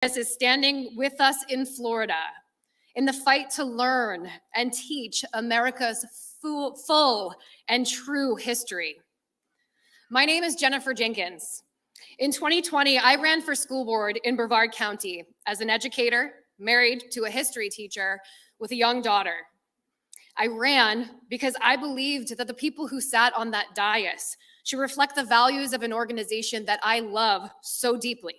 is standing with us in Florida in the fight to learn and teach America's full and true history. My name is Jennifer Jenkins. In 2020, I ran for school board in Brevard County as an educator, married to a history teacher with a young daughter. I ran because I believed that the people who sat on that dais should reflect the values of an organization that I love so deeply.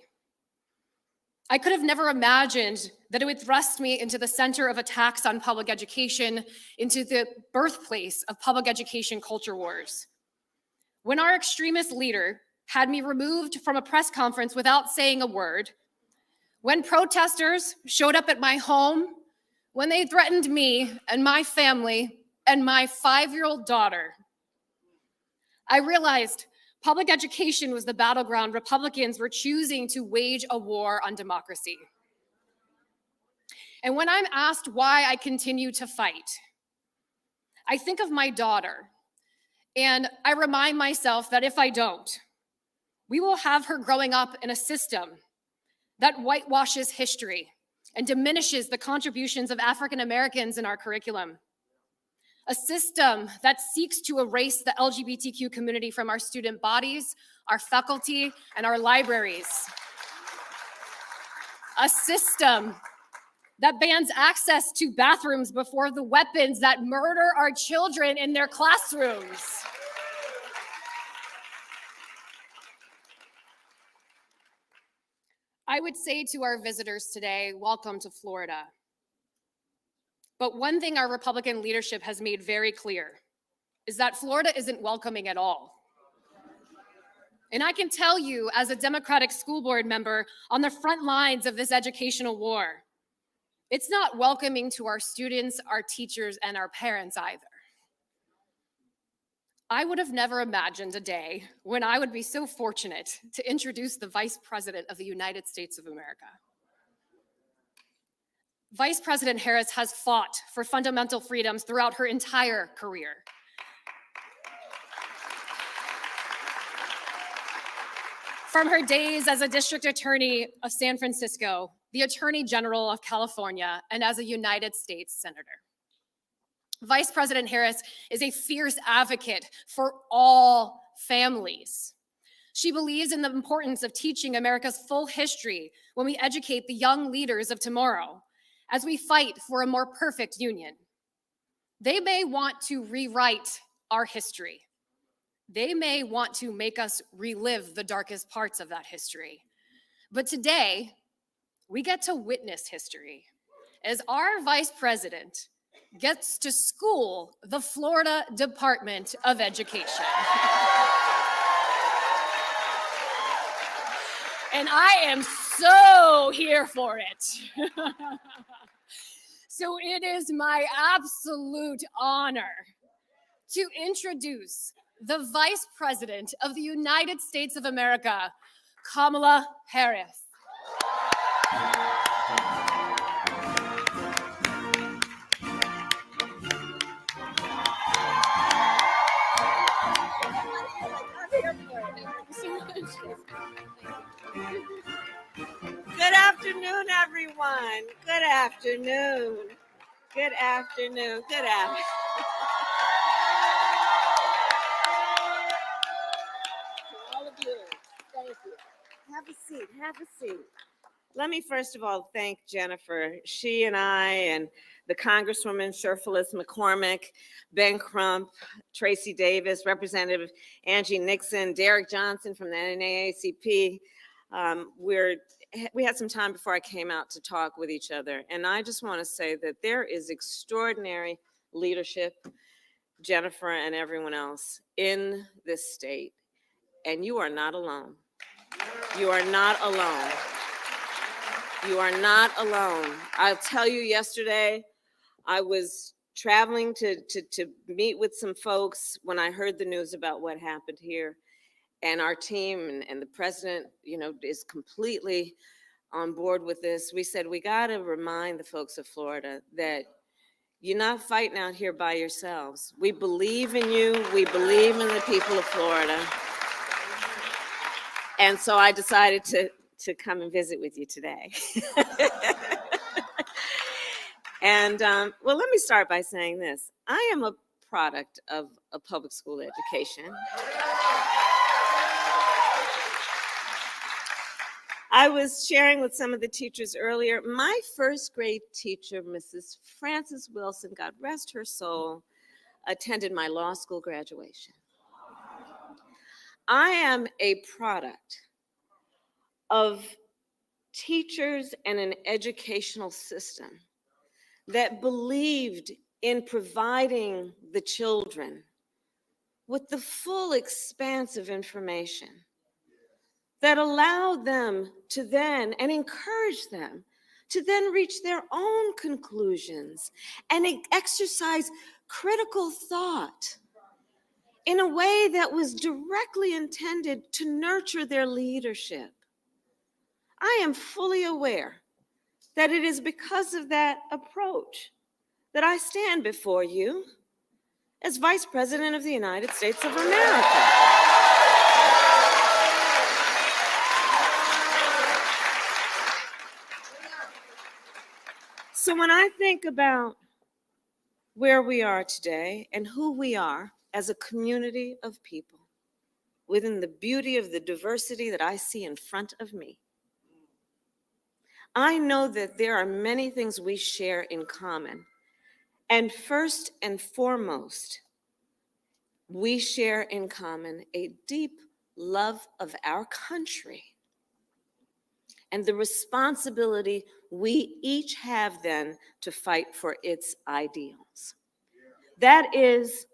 I could have never imagined that it would thrust me into the center of attacks on public education, into the birthplace of public education culture wars. When our extremist leader had me removed from a press conference without saying a word, when protesters showed up at my home, when they threatened me and my family and my 5-year-old daughter, I realized public education was the battleground Republicans were choosing to wage a war on democracy. And when I'm asked why I continue to fight, I think of my daughter, and I remind myself that if I don't, we will have her growing up in a system that whitewashes history and diminishes the contributions of African Americans in our curriculum. A system that seeks to erase the LGBTQ community from our student bodies, our faculty, and our libraries. A system that bans access to bathrooms before the weapons that murder our children in their classrooms. I would say to our visitors today, welcome to Florida. But one thing our Republican leadership has made very clear is that Florida isn't welcoming at all. And I can tell you, as a Democratic school board member on the front lines of this educational war, it's not welcoming to our students, our teachers, and our parents either. I would have never imagined a day when I would be so fortunate to introduce the Vice President of the United States of America. Vice President Harris has fought for fundamental freedoms throughout her entire career. From her days as a district attorney of San Francisco, the Attorney General of California, and as a United States Senator. Vice President Harris is a fierce advocate for all families. She believes in the importance of teaching America's full history when we educate the young leaders of tomorrow, as we fight for a more perfect union. They may want to rewrite our history. They may want to make us relive the darkest parts of that history. But today, we get to witness history as our vice president gets to school the Florida Department of Education. And I am so here for it. So it is my absolute honor to introduce the Vice President of the United States of America, Kamala Harris. Good afternoon, everyone. Good afternoon. Good afternoon. Good afternoon. To all of you, thank you. Have a seat. Have a seat. Let me first of all thank Jennifer. She and I and the Congresswoman Sherfilis McCormick, Ben Crump, Tracy Davis, Representative Angie Nixon, Derek Johnson from the NAACP. We had some time before I came out to talk with each other. And I just want to say that there is extraordinary leadership, Jennifer and everyone else, in this state. And you are not alone. You are not alone. You are not alone. I'll tell you, yesterday, I was traveling to meet with some folks when I heard the news about what happened here. And our team and the president, is completely on board with this. We said, we got to remind the folks of Florida that you're not fighting out here by yourselves. We believe in you. We believe in the people of Florida. And so I decided to come and visit with you today. And well, let me start by saying this. I am a product of a public school education. I was sharing with some of the teachers earlier, my first grade teacher, Mrs. Frances Wilson, God rest her soul, attended my law school graduation. I am a product of teachers and an educational system that believed in providing the children with the full expanse of information that allowed them to then, and encouraged them to then reach their own conclusions and exercise critical thought in a way that was directly intended to nurture their leadership. I am fully aware that it is because of that approach that I stand before you as Vice President of the United States of America. So when I think about where we are today and who we are as a community of people, within the beauty of the diversity that I see in front of me, I know that there are many things we share in common. And first and foremost, we share in common a deep love of our country and the responsibility we each have then to fight for its ideals. That is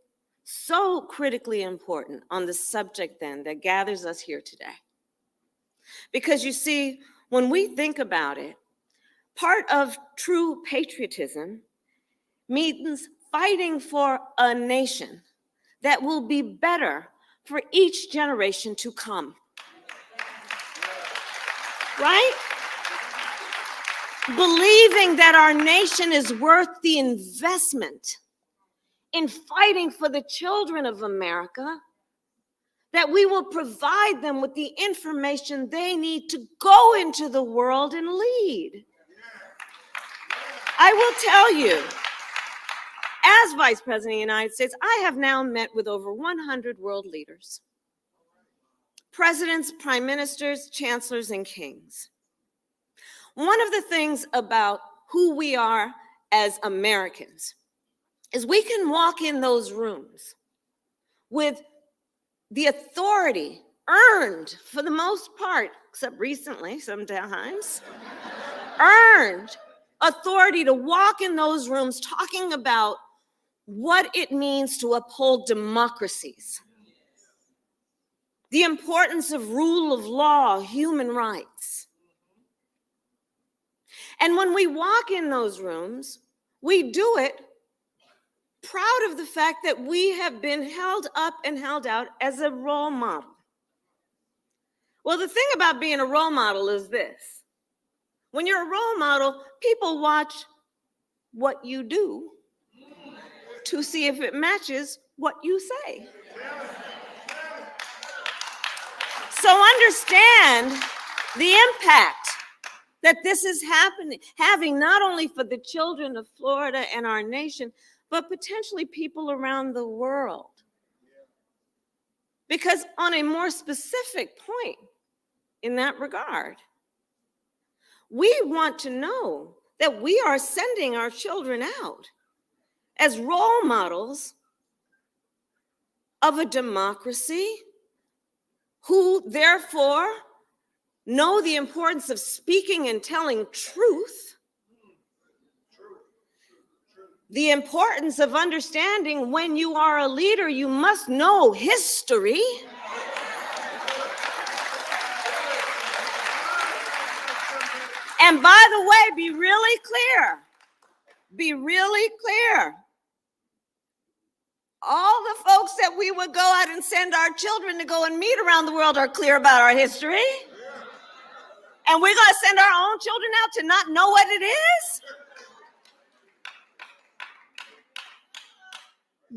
so critically important on the subject then that gathers us here today. Because you see, when we think about it, part of true patriotism means fighting for a nation that will be better for each generation to come. Right? Believing that our nation is worth the investment in fighting for the children of America, that we will provide them with the information they need to go into the world and lead. I will tell you, as Vice President of the United States, I have now met with over 100 world leaders, presidents, prime ministers, chancellors, and kings. One of the things about who we are as Americans is we can walk in those rooms with the authority earned, for the most part, except recently sometimes, earned authority to walk in those rooms talking about what it means to uphold democracies, the importance of rule of law, human rights. And when we walk in those rooms, we do it proud of the fact that we have been held up and held out as a role model. Well, the thing about being a role model is this. When you're a role model, people watch what you do to see if it matches what you say. So understand the impact that this is having not only for the children of Florida and our nation, but potentially people around the world. Because on a more specific point in that regard, we want to know that we are sending our children out as role models of a democracy who therefore know the importance of speaking and telling truth, the importance of understanding when you are a leader, you must know history. And by the way, be really clear. Be really clear. All the folks that we would go out and send our children to go and meet around the world are clear about our history. And we're going to send our own children out to not know what it is?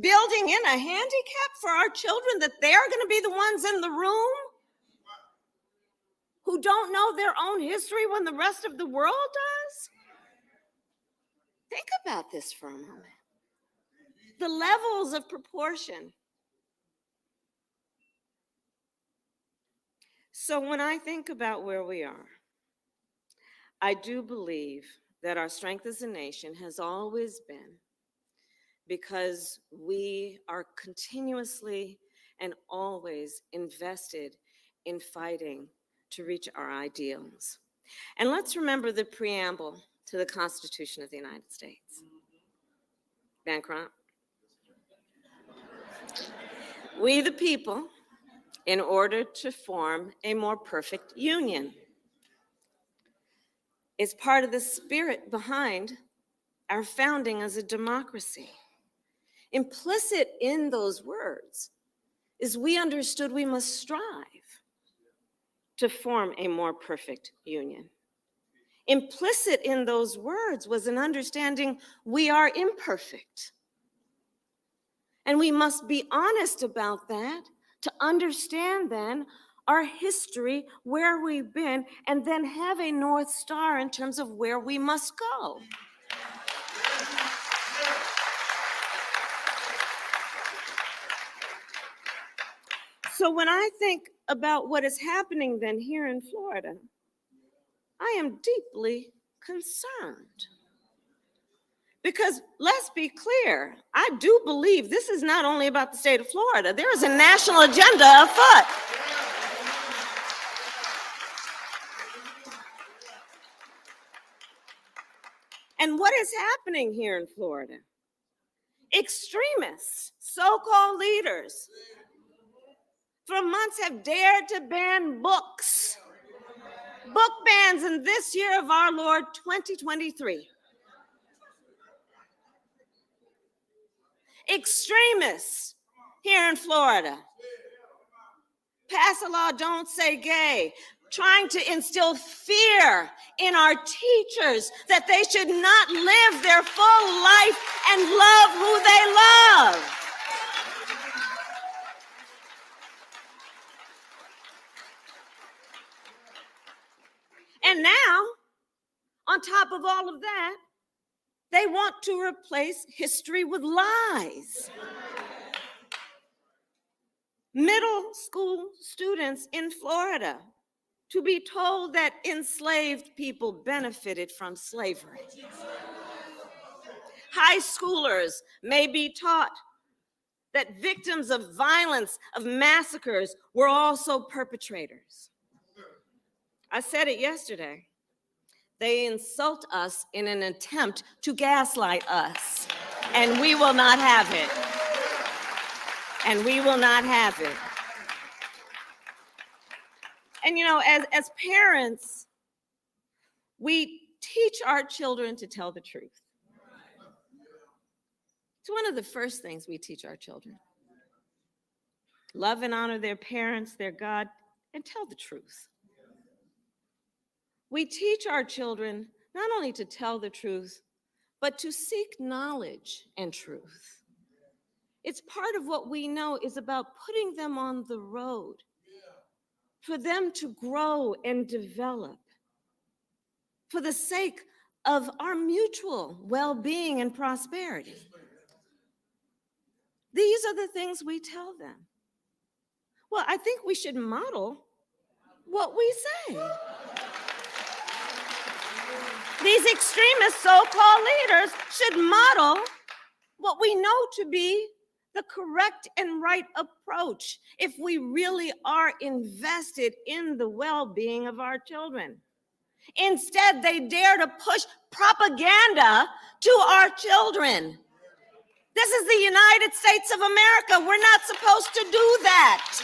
Building in a handicap for our children that they're going to be the ones in the room who don't know their own history when the rest of the world does? Think about this for a moment. The levels of proportion. So when I think about where we are, I do believe that our strength as a nation has always been because we are continuously and always invested in fighting to reach our ideals. And let's remember the preamble to the Constitution of the United States. Bancroft. We the people, in order to form a more perfect union. It's part of the spirit behind our founding as a democracy. Implicit in those words is we understood we must strive to form a more perfect union. Implicit in those words was an understanding we are imperfect. And we must be honest about that to understand then our history, where we've been, and then have a North Star in terms of where we must go. So when I think about what is happening then here in Florida, I am deeply concerned. Because let's be clear, I do believe this is not only about the state of Florida, there is a national agenda afoot. And what is happening here in Florida? Extremists, so-called leaders, for months have dared to ban books. Book bans in this year of our Lord, 2023. Extremists here in Florida pass a law, don't say gay, trying to instill fear in our teachers that they should not live their full life and love who they love. And now, on top of all of that, they want to replace history with lies. Middle school students in Florida to be told that enslaved people benefited from slavery. High schoolers may be taught that victims of violence, of massacres, were also perpetrators. I said it yesterday. They insult us in an attempt to gaslight us, and we will not have it. And we will not have it. And you know, as parents, we teach our children to tell the truth. It's one of the first things we teach our children. Love and honor their parents, their God, and tell the truth. We teach our children not only to tell the truth, but to seek knowledge and truth. It's part of what we know is about putting them on the road for them to grow and develop for the sake of our mutual well-being and prosperity. These are the things we tell them. Well, I think we should model what we say. These extremist so-called leaders should model what we know to be the correct and right approach if we really are invested in the well-being of our children. Instead, they dare to push propaganda to our children. This is the United States of America. We're not supposed to do that.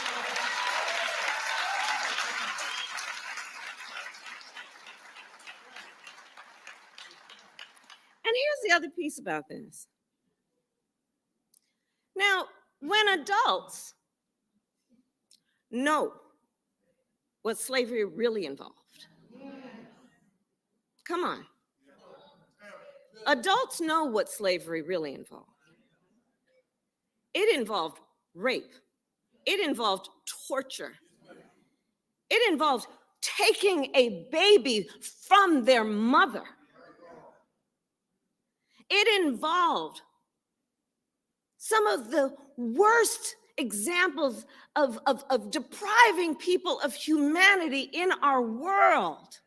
And here's the other piece about this. Now, when adults know what slavery really involved, come on. Adults know what slavery really involved. It involved rape. It involved torture. It involved taking a baby from their mother. It involved some of the worst examples of depriving people of humanity in our world.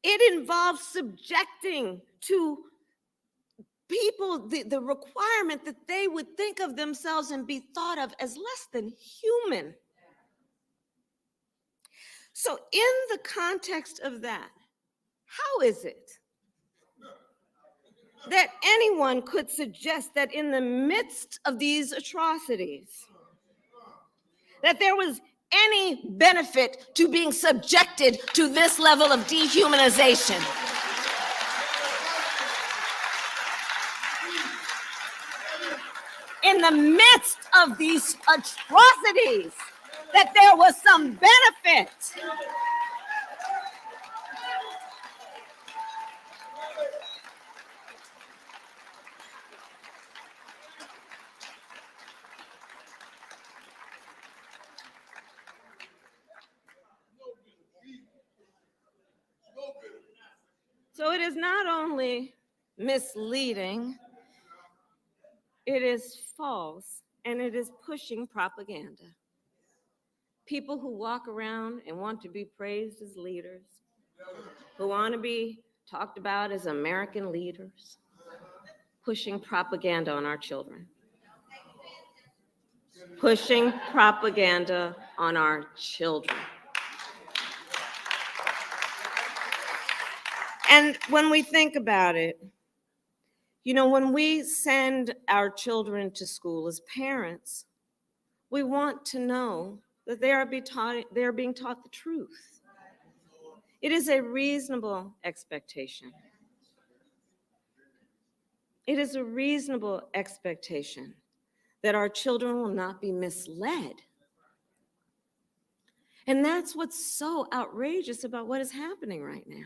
It involves subjecting to people the requirement that they would think of themselves and be thought of as less than human. So in the context of that, how is it that anyone could suggest that in the midst of these atrocities, that there was any benefit to being subjected to this level of dehumanization? In the midst of these atrocities, that there was some benefit. So it is not only misleading, it is false, and it is pushing propaganda. People who walk around and want to be praised as leaders, who want to be talked about as American leaders, pushing propaganda on our children. Pushing propaganda on our children. And when we think about it, you know, when we send our children to school as parents, we want to know that they are being taught the truth. It is a reasonable expectation. It is a reasonable expectation that our children will not be misled. And that's what's so outrageous about what is happening right now.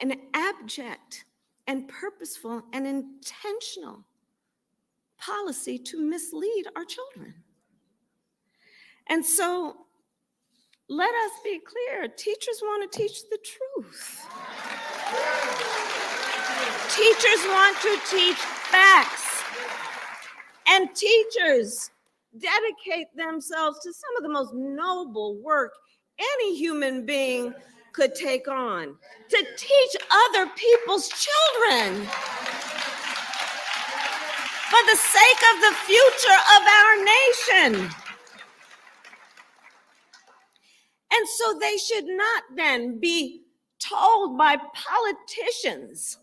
An abject and purposeful and intentional policy to mislead our children. And so let us be clear, teachers want to teach the truth. Teachers want to teach facts. And teachers dedicate themselves to some of the most noble work any human being could take on, to teach other people's children for the sake of the future of our nation. And so they should not then be told by politicians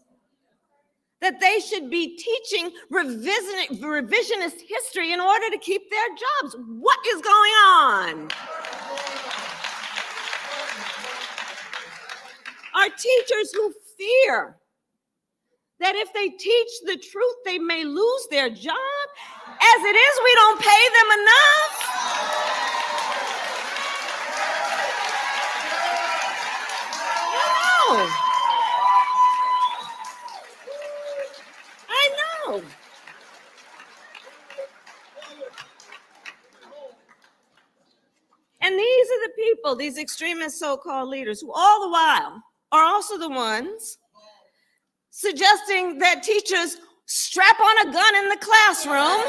that they should be teaching revisionist history in order to keep their jobs. What is going on? Are teachers who fear that if they teach the truth, they may lose their job? As it is, we don't pay them enough. I know. And these are the people, these extremist so-called leaders, who all the while are also the ones suggesting that teachers strap on a gun in the classroom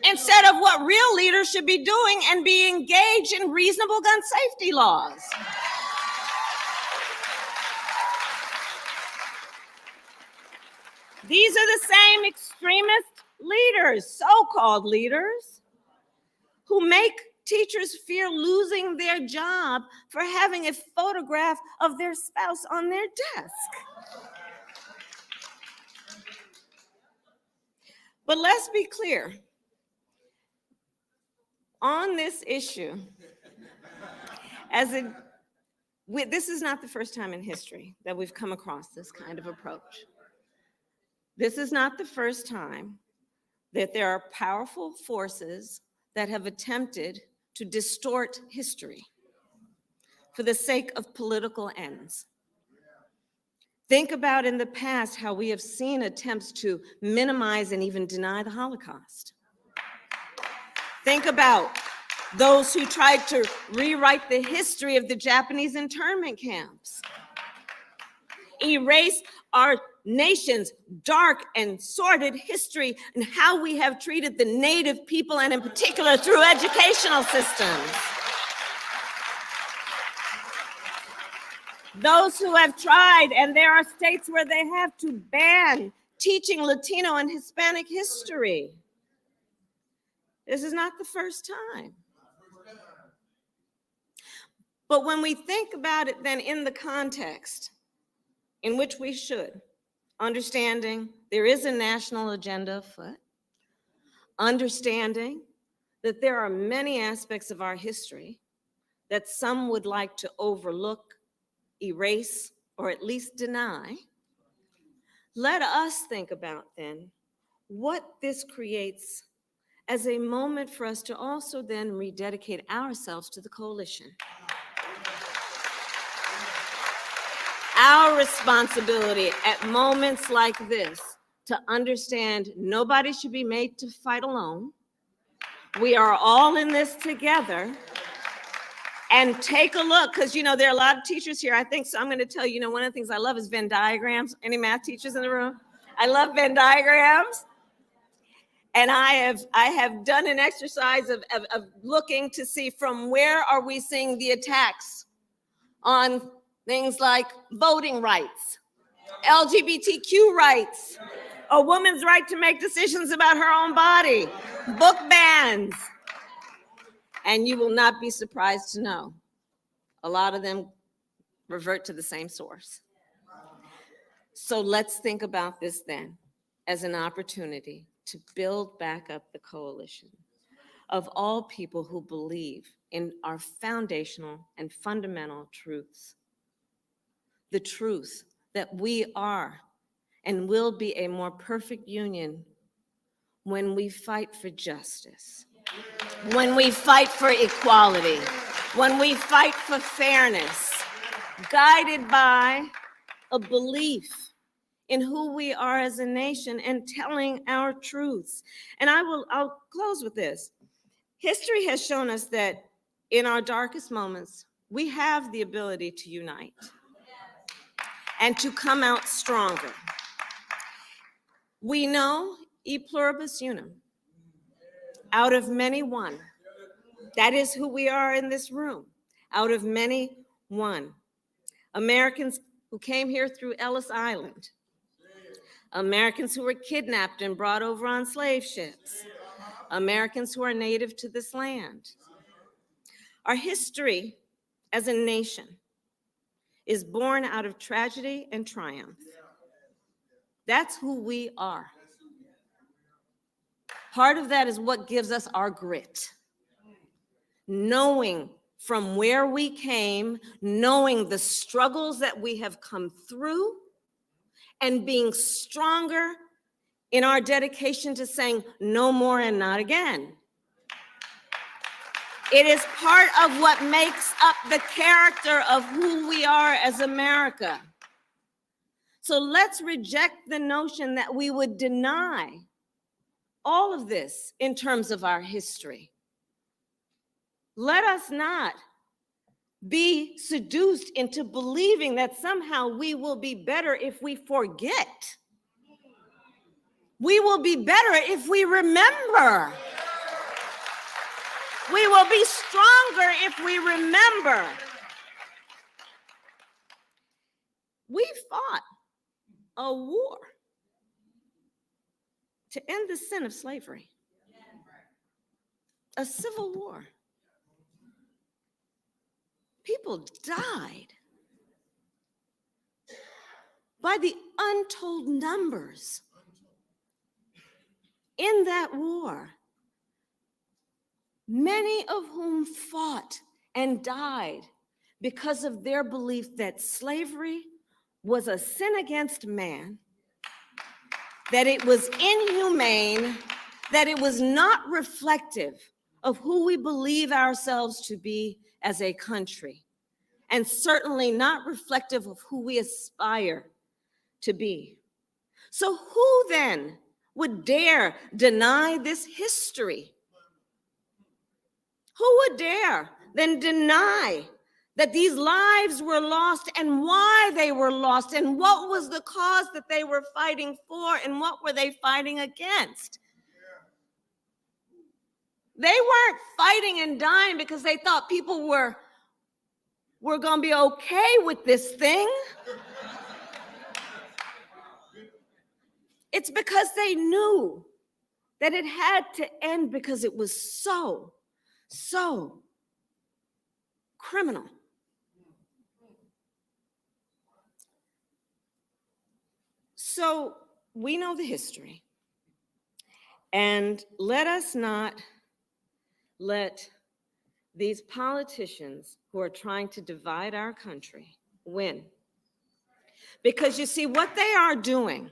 instead of what real leaders should be doing and be engaged in reasonable gun safety laws. These are the same extremist leaders, so-called leaders, who make teachers fear losing their job for having a photograph of their spouse on their desk. But let's be clear. On this issue, this is not the first time in history that we've come across this kind of approach. This is not the first time that there are powerful forces that have attempted to distort history for the sake of political ends. Think about in the past how we have seen attempts to minimize and even deny the Holocaust. Think about those who tried to rewrite the history of the Japanese internment camps, erase our nation's dark and sordid history and how we have treated the Native people, and in particular through educational systems. Those who have tried, and there are states where they have to ban teaching Latino and Hispanic history. This is not the first time. But when we think about it then in the context in which we should, understanding there is a national agenda afoot, understanding that there are many aspects of our history that some would like to overlook, erase, or at least deny, let us think about then what this creates as a moment for us to also then rededicate ourselves to the coalition. Our responsibility at moments like this to understand nobody should be made to fight alone. We are all in this together. And take a look, because there are a lot of teachers here. I think so. I'm going to tell you, one of the things I love is Venn diagrams. Any math teachers in the room? I love Venn diagrams. And I have done an exercise of looking to see from where are we seeing the attacks on things like voting rights, LGBTQ rights, a woman's right to make decisions about her own body, book bans. And you will not be surprised to know a lot of them revert to the same source. So let's think about this then as an opportunity to build back up the coalition of all people who believe in our foundational and fundamental truths. The truth that we are and will be a more perfect union when we fight for justice, when we fight for equality, when we fight for fairness, guided by a belief in who we are as a nation and telling our truths. And I'll close with this. History has shown us that in our darkest moments, we have the ability to unite and to come out stronger. We know e pluribus unum, out of many one. That is who we are in this room, out of many one. Americans who came here through Ellis Island, Americans who were kidnapped and brought over on slave ships, Americans who are native to this land. Our history as a nation is born out of tragedy and triumph. That's who we are. Part of that is what gives us our grit. Knowing from where we came, knowing the struggles that we have come through, and being stronger in our dedication to saying no more and not again. It is part of what makes up the character of who we are as America. So let's reject the notion that we would deny all of this in terms of our history. Let us not be seduced into believing that somehow we will be better if we forget. We will be better if we remember. We will be stronger if we remember. We fought a war to end the sin of slavery, a civil war. People died by the untold numbers in that war, many of whom fought and died because of their belief that slavery was a sin against man, that it was inhumane, that it was not reflective of who we believe ourselves to be as a country, and certainly not reflective of who we aspire to be. So who then would dare deny this history? Who would dare then deny that these lives were lost and why they were lost and what was the cause that they were fighting for and what were they fighting against? They weren't fighting and dying because they thought people were going to be okay with this thing. It's because they knew that it had to end because it was so criminal. So we know the history, and let us not let these politicians who are trying to divide our country win. Because you see, what they are doing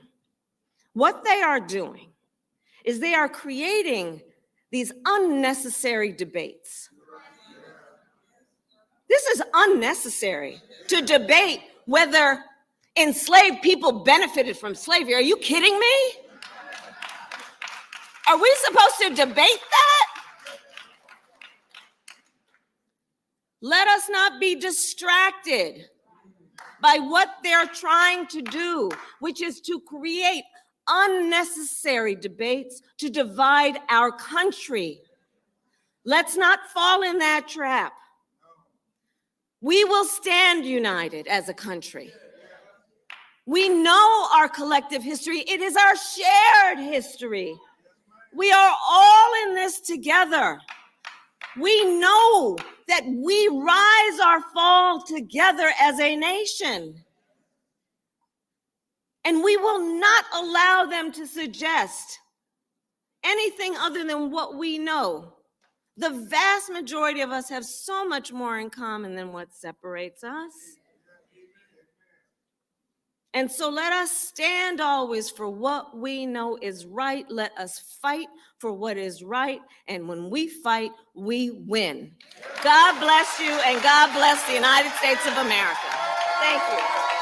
is they are creating these unnecessary debates. This is unnecessary to debate whether enslaved people benefited from slavery. Are you kidding me? Are we supposed to debate that? Let us not be distracted by what they're trying to do, which is to create unnecessary debates to divide our country. Let's not fall in that trap. We will stand united as a country. We know our collective history. It is our shared history. We are all in this together. We know that we rise or fall together as a nation. And we will not allow them to suggest anything other than what we know. The vast majority of us have so much more in common than what separates us. And so let us stand always for what we know is right. Let us fight for what is right. And when we fight, we win. God bless you, and God bless the United States of America. Thank you.